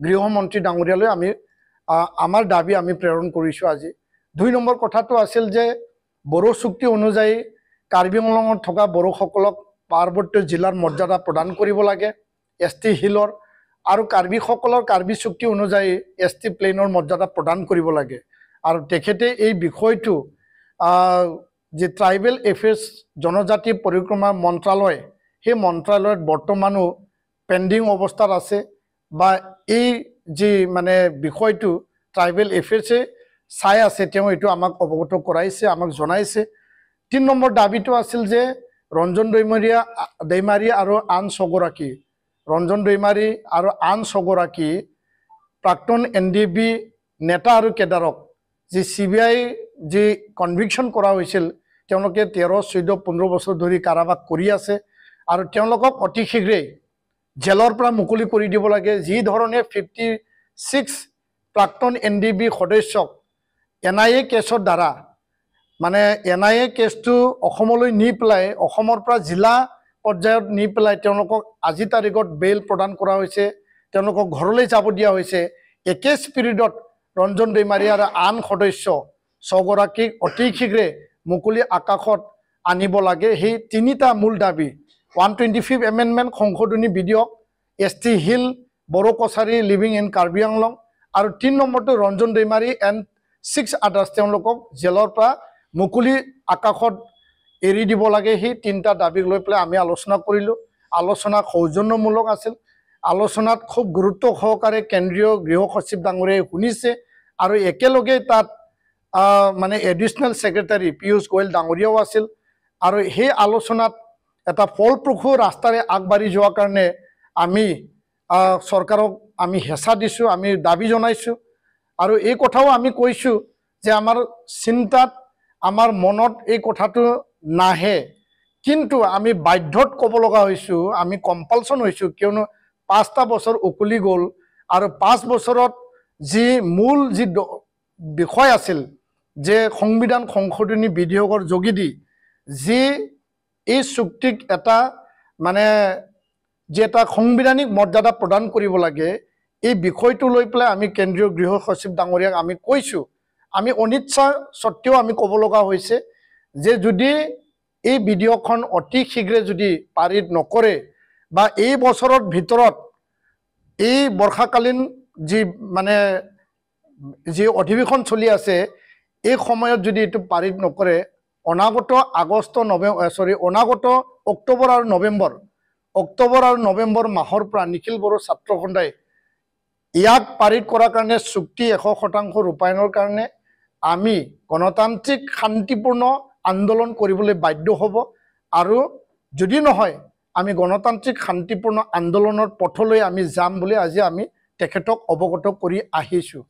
গৃহমন্ত্ৰী ডাঙৰীয়ালৈ আমি আমাৰ দাবী আমি প্ৰেৰণ কৰিছোঁ আজি। 2 নম্বৰ কথাটো আছিল যে বড়ো চুক্তি অনুযায়ী কাৰ্বি আংলঙত থকা বড়োসকলক পাৰ্বত্য জিলাৰ মৰ্যাদা প্ৰদান কৰিব লাগে, ST হিলৰ, আৰু কাৰ্বিসকলৰ কাৰ্বি চুক্তি অনুযায়ী ST প্লেইনৰ মৰ্যাদা প্ৰদান কৰিব লাগে। আৰু তেখেতে এই বিষয়টো যে ট্ৰাইবেল এফেয়াৰ্ছ জনজাতি পৰিক্ৰমা মন্ত্ৰালয়, সেই মন্ত্ৰালয়ত বৰ্তমানো পেণ্ডিং অৱস্থাত আছে, বা এই যি মানে বিষয়টো ট্ৰাইবেল এফেয়াৰ্ছে চাই আছে, তেওঁ এইটো আমাক অৱগত কৰাইছে, আমাক জনাইছে। 3 নম্বৰ দাবীটো আছিল যে ৰঞ্জন দৈমাৰী আৰু আন 6 গৰাকী, ৰঞ্জন দৈমাৰী আৰু আন 6 গৰাকী প্ৰাক্তন NDB নেতা আৰু কেডাৰক যি CBI যি কনভিকশ্যন কৰা হৈছিল, তেওঁলোকে 13, 14, 15 বছৰ ধৰি কাৰাবাস কৰি আছে, আৰু তেওঁলোকক অতি শীঘ্ৰেই জেলৰ পৰা মুকলি কৰি দিব লাগে। যি ধৰণে 56 প্ৰাক্তন NDB সদস্যক NIA কেছৰ দ্বাৰা মানে NIA কেছটো অসমলৈ নি পেলাই, অসমৰ পৰা জিলা পৰ্যায়ত নি পেলাই তেওঁলোকক আজি তাৰিখত বেইল প্ৰদান কৰা হৈছে, তেওঁলোকক ঘৰলৈ যাব দিয়া হৈছে। একে স্পিৰিটত ৰঞ্জন দৈমাৰী আৰু আন সদস্য 6 গৰাকীক অতি শীঘ্ৰে মুকলি আকাশত আনিব লাগে। সেই 3টা মূল দাবী, 125th এমেণ্ডমেণ্ট সংশোধনী বিধেয়ক, ST hill, Bodo Kachari living in Karbi Anglong, আৰু 3 নম্বৰটো ৰঞ্জন দৈমাৰী এণ্ড 6 আদাৰ্ছ তেওঁলোকক জেলৰ পৰা মুকলি আকাশত এৰি দিব লাগে। সেই 3টা দাবীক লৈ পেলাই আমি আলোচনা কৰিলোঁ। আলোচনা সৌজন্যমূলক আছিল। আলোচনাত খুব গুৰুত্ব সহকাৰে কেন্দ্ৰীয় গৃহ সচিব ডাঙৰীয়াই শুনিছে, আৰু একেলগে তাত মানে এডিশ্যনেল ছেক্ৰেটাৰী পীয়ুষ গোৱেল ডাঙৰীয়াও আছিল। আৰু সেই আলোচনাত এটা ফলপ্ৰসূ ৰাস্তাৰে আগবাঢ়ি যোৱাৰ কাৰণে আমি চৰকাৰক আমি হেঁচা দিছোঁ, আমি দাবী জনাইছোঁ, আৰু এই কথাও আমি কৈছোঁ যে আমাৰ চিন্তাত, আমাৰ মনত এই কথাটো নাহে, কিন্তু আমি বাধ্যত ক'ব লগা হৈছোঁ, আমি কম্পালচন হৈছোঁ, কিয়নো 5টা বছৰ উকলি গ'ল, আৰু 5 বছৰত যি মূল যি বিষয় আছিল যে সংবিধান সংশোধনী বিধেয়কৰ যোগেদি যি এই চুক্তিক এটা মানে যে এটা সাংবিধানিক মৰ্যাদা প্ৰদান কৰিব লাগে, এই বিষয়টো লৈ পেলাই আমি কেন্দ্ৰীয় গৃহ সচিব ডাঙৰীয়াক আমি কৈছোঁ। আমি অনিচ্ছা সত্ত্বেও আমি ক'ব লগা হৈছে যে যদি এই বিধেয়কখন অতি শীঘ্ৰে যদি পাৰিত নকৰে, বা এই বছৰৰ ভিতৰত এই বৰ্ষাকালীন যি মানে যি অধিৱেশন চলি আছে, এই সময়ত যদি এইটো পাৰিত নকৰে, অনাগত অক্টোবৰ আৰু নৱেম্বৰ মাহৰ পৰা নিখিল বড়ো ছাত্ৰ সন্থাই ইয়াক পাৰিত কৰাৰ কাৰণে চুক্তি 100% ৰূপায়ণৰ কাৰণে আমি গণতান্ত্ৰিক শান্তিপূৰ্ণ আন্দোলন কৰিবলৈ বাধ্য হ'ব, আৰু যদি নহয় আমি গণতান্ত্ৰিক শান্তিপূৰ্ণ আন্দোলনৰ পথলৈ আমি যাম বুলি আজি আমি তেখেতক অৱগত কৰি আহিছোঁ।